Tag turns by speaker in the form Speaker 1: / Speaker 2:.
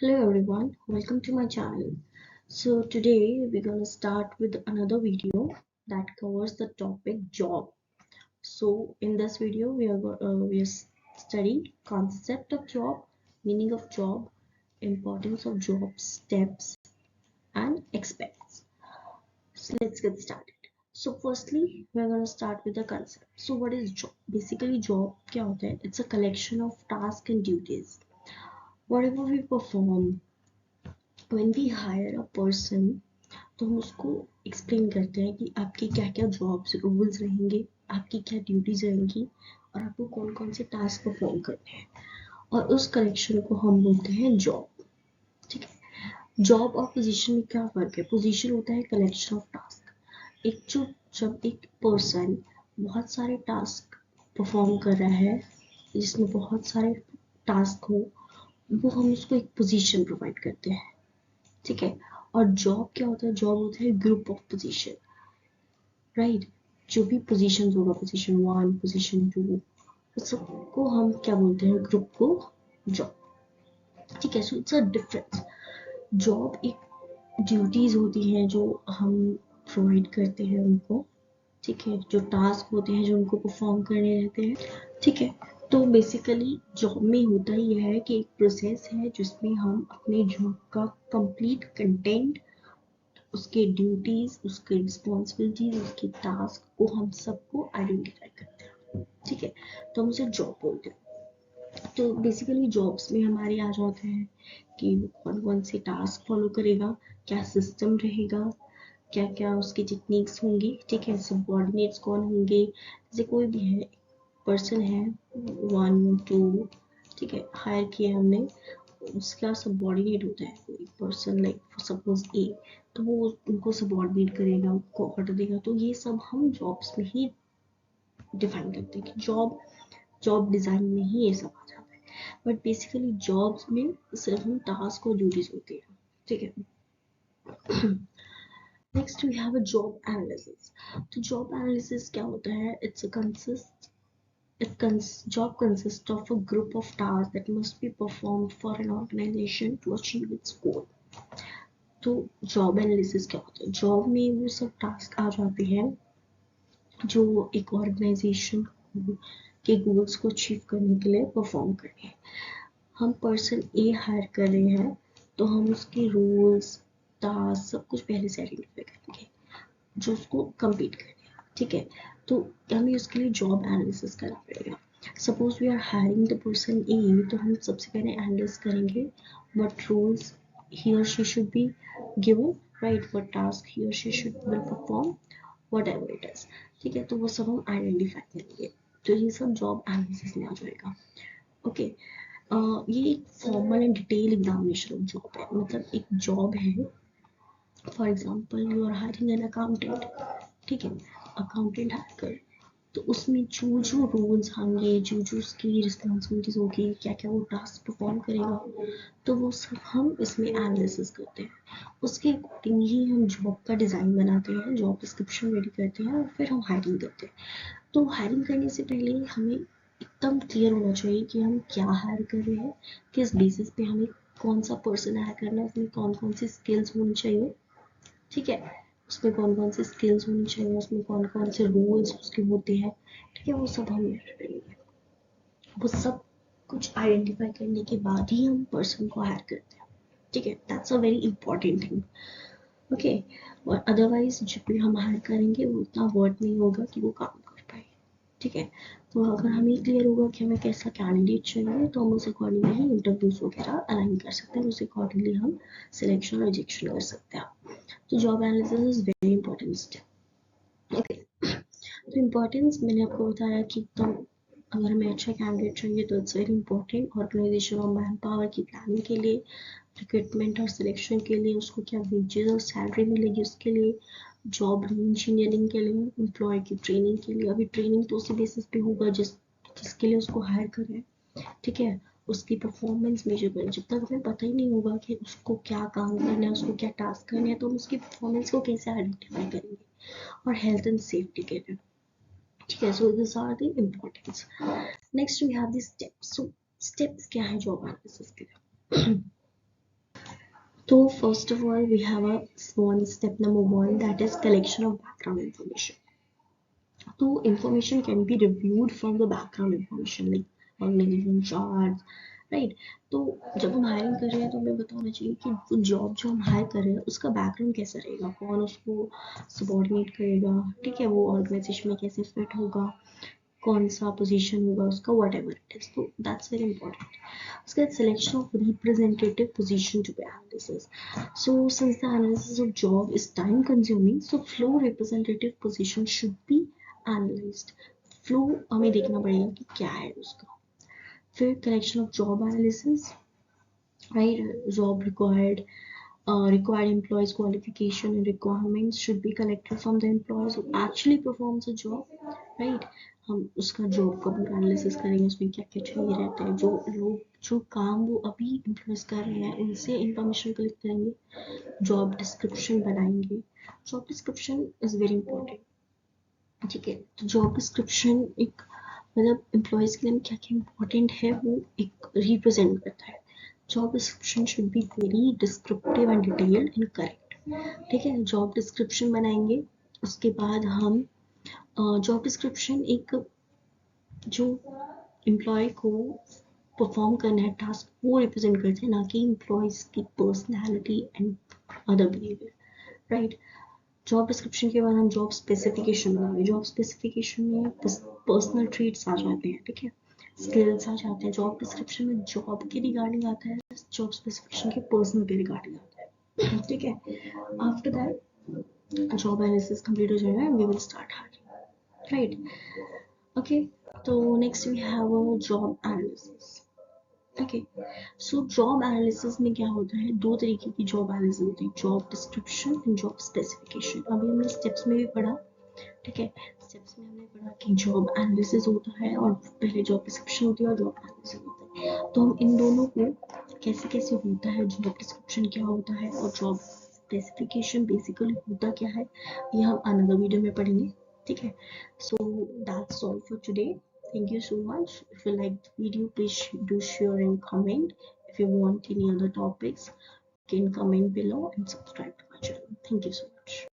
Speaker 1: Hello everyone, welcome to my channel. So today we're going to start with another video that covers the topic job. So in this video we are studying concept of job, meaning of job, importance of job, steps and aspects. So let's get started. So firstly we're going to start with the concept. So what is job? Basically job क्या होता है? It's a collection of tasks and duties. Whatever we perform when we hire a person, तो हम उसको explain करते हैं कि आपकी क्या क्या जॉब्स रूल्स रहेंगे, आपकी क्या ड्यूटीज रहेंगी और आपको कौन कौन से टास्क परफॉर्म करने हैं, और उस कलेक्शन को हम बोलते हैं जॉब. ठीक है. जॉब और पोजीशन में क्या फ़र्क है? पोजीशन होता है कलेक्शन ऑफ टास्क. एक जो जब एक पर्सन बहुत सारे टास्क परफॉर्म कर रहा है जिसमें बहुत सारे टास्क हो, वो हम उसको एक पोजीशन प्रोवाइड करते हैं. ठीक है. और जॉब क्या होता है? जॉब होता है ग्रुप ऑफ पोजीशन. राइट. जो भी पोजीशन होगा, पोजीशन 1, पोजीशन 2, सबको हम क्या बोलते हैं? ग्रुप को जॉब. ठीक है. So it's a difference. Job एक ड्यूटीज होती हैं जो हम प्रोवाइड करते हैं उनको. ठीक है. जो टास्क होते हैं जो उनको परफॉर्म करने रहते हैं. ठीक है. तो बेसिकली जॉब में होता ही है कि एक प्रोसेस है जिसमें हम अपने जॉब का कंप्लीट कंटेंट, उसके ड्यूटीज, उसके रिस्पॉन्सिबिलिटीज, उसके टास्क को हम सबको आइडेंटिफाई करते हैं. ठीक है. तो हम उसे जॉब बोलते हैं. तो बेसिकली जॉब्स में हमारे आ जाते हैं कि कौन कौन से टास्क फॉलो करेगा, क्या सिस्टम रहेगा, क्या क्या उसकी टेक्निक्स होंगी. ठीक है. सबऑर्डिनेट्स कौन होंगे. जैसे कोई भी है, पर्सन है 1 2, ठीक है, हायर किया हमने, उसका सबऑर्डिनेट होता है कोई पर्सन, लाइक सपोज ए, तो वो उनको सबऑर्डिनेट करेगा, उनको ऑर्डर देगा. तो ये सब हम जॉब्स में ही डिफाइन करते हैं कि जॉब डिज़ाइन में ही ये सब आ जाता है. बट बेसिकली जॉब्स में सिर्फ हम टास्क और ड्यूटीज होती है. ठीक है. Next we have a job analysis. तो जॉब एनालिसिस क्या होता है? Job consists of a group of tasks that must be performed for an organization to achieve its goal. तो जॉब एनालिसिस क्या होता है? जॉब में वो सब टास्क आ जाते हैं जो एक ऑर्गेनाइजेशन के गोल्स को अचीव करने के लिए परफॉर्म करने हैं. हम पर्सन ए हायर कर रहे हैं तो हम उसके रोल्स, टास्क सब कुछ पहले से आइडेंटिफाई करेंगे जो उसको कंप्लीट करेगा. ठीक है. तो हमें उसके लिए जॉब एनालिसिस करना पड़ेगा. Suppose we are hiring the person A, तो हम सबसे पहले एनालिस करेंगे what roles he or she should be given, right, what task he or she should will perform, whatever it is. ठीक है. तो वो सब हम आइडेंटिफाई करेंगे. तो ये सब जॉब एनालिसिस में आ जाएगा. ओके. ये एक formal and detail examination of job है. मतलब एक जॉब है, for example you are hiring an accountant. ठीक है. अकाउंटेंट हायर कर, तो उसमें जो जो रोल्स होंगे, जो जो उसकी रिस्पॉन्सिबिलिटीज होगी, क्या क्या वो टास्क परफॉर्म करेगा, तो वो सब हम इसमें एनालिसिस करते हैं. उसके अकॉर्डिंग ही हम जॉब का डिज़ाइन बनाते हैं, जॉब डिस्क्रिप्शन रेडी करते हैं और फिर हम हायरिंग करते हैं. तो हायरिंग करने से पहले हमें एकदम क्लियर होना चाहिए कि हम क्या हायर कर रहे हैं, किस बेसिस पे हमें कौन सा पर्सन हायर करना है, उसमें कौन कौन सी स्किल्स होनी चाहिए. ठीक है. उसमें कौन कौन से स्किल्स होनी चाहिए, उसमें कौन कौन से रोल्स उसके होते हैं. ठीक है. वो सब हम मेजर करेंगे. वो सब कुछ आइडेंटिफाई करने के बाद ही हम पर्सन को हायर करते हैं. ठीक है. That's a very important thing. Okay. और अदरवाइज जब भी हम हायर करेंगे वो उतना वर्ड नहीं होगा कि वो काम कर पाए. ठीक है. तो अगर हमें क्लियर होगा कि हमें कैसा कैंडिडेट चाहिए तो हम उस अकॉर्डिंगली ही इंटरव्यूज वगैरह अलाइन कर सकते हैं, उस अकॉर्डिंगली हम सिलेक्शन और रिजेक्शन कर सकते हैं. तो job analysis is very important step. Okay. तो इम्पोर्टेंस मैंने आपको बताया कि एकदम अगर हमें अच्छा कैंडिडेट चाहिए तो इट्स वेरी इंपॉर्टेंट. ऑर्गेनाइजेशन और मैन पावर की प्लानिंग के लिए, रिक्रूटमेंट और सिलेक्शन के लिए, उसको क्या वेजेस और सैलरी मिलेगी उसके लिए, जॉब इंजीनियरिंग के लिए, एम्प्लॉय की ट्रेनिंग के लिए. अभी ट्रेनिंग तो उसी बेसिस पे होगा जिसके लिए उसको हायर करें. ठीक है. उसकी परफॉर्मेंस मेजर करें. जब तक हमें पता ही नहीं होगा कि उसको क्या काम करना है, उसको क्या टास्क करना है, तो हम उसकी परफॉर्मेंस को कैसे आइडेंटिफाई करेंगे. और हेल्थ एंड सेफ्टी के लिए. ठीक है. So this are the importance. Next we have the steps. So steps क्या है जॉब एनालिसिस के लिए? So first of all, we have a one step number one, that is collection of background information. So information can be reviewed from the background information like organization charts, right. तो जब हम hiring कर रहे हैं तो हमें बताना चाहिए कि वो जॉब जो हम हायर कर रहे हैं उसका बैकग्राउंड कैसा रहेगा, कौन उसको सबॉर्डिनेट करेगा, ठीक है, वो ऑर्गेनाइजेशन में कैसे फिट होगा, कौन सा पोजीशन होगा उसका, वट एवर इट इज. तो दैट्स वेरी इंपॉर्टेंट. उसके बाद selection of representative position to be analysis. So since the analysis of job is time consuming, so flow representative position should be analyzed. Flow हमें देखना पड़ेगा कि क्या है उसका. फिर collection of job analysis, right, job required, required employees qualification and requirements should be collected from the employees who actually performs a job, right. हम उसका जॉब का पूरा एनालिसिस करेंगे, उसमें क्या क्या चाहिए रहता है, जो लोग जो काम वो अभी एम्प्लॉयज कर रहे हैं उनसे इंफॉर्मेशन कलेक्ट करेंगे, जॉब डिस्क्रिप्शन बनाएंगे. Job description is very important, ठीक है. तो जॉब डिस्क्रिप्शन एक मतलब एम्प्लॉयज के लिए क्या क्या इंपॉर्टेंट है वो एक रिप्रेजेंट करता है. Job description should be very descriptive and detailed and correct, ठीक है. जॉब डिस्क्रिप्शन बनाएंगे, उसके बाद हम जॉब डिस्क्रिप्शन एक जो एम्प्लॉय को परफॉर्म करना है टास्क वो रिप्रेजेंट करते हैं, ना कि एम्प्लॉयज की personality and other behaviour, right. Job description के बाद हम जॉब स्पेसिफिकेशन बनाएंगे. जॉब स्पेसिफिकेशन में पर्सनल ट्रेट्स आ जाते हैं, ठीक है, स्किल्स आ जाते हैं. जॉब डिस्क्रिप्शन में जॉब के रिगार्डिंग आता है, जॉब स्पेसिफिकेशन के पर्सनल के रिगार्डिंग आता है, ठीक है. After that job analysis complete हो जाएगा and we will start hiring, right. Okay, तो next we have a job analysis. Okay, so job analysis में क्या होता है, दो तरीके की जॉब एनालिसिस होती है, job description and job specification. अभी हमने स्टेप्स में भी पढ़ा, ठीक है. स्टेप्स में हमने पढ़ा कि जॉब एनालिसिस होता है और पहले जॉब डिस्क्रिप्शन होती है और जॉब एनालिसिस होता है. तो हम इन दोनों को कैसे कैसे होता है, जॉब डिस्क्रिप्शन क्या होता है और जॉब स्पेसिफिकेशन बेसिकली होता क्या है, ये हम अनदर वीडियो में पढ़ेंगे, ठीक है. So that's all for today. Thank you so much. If you like the video, please do share and comment. If you want any other topics, you can comment below and subscribe to my channel. Thank you so much.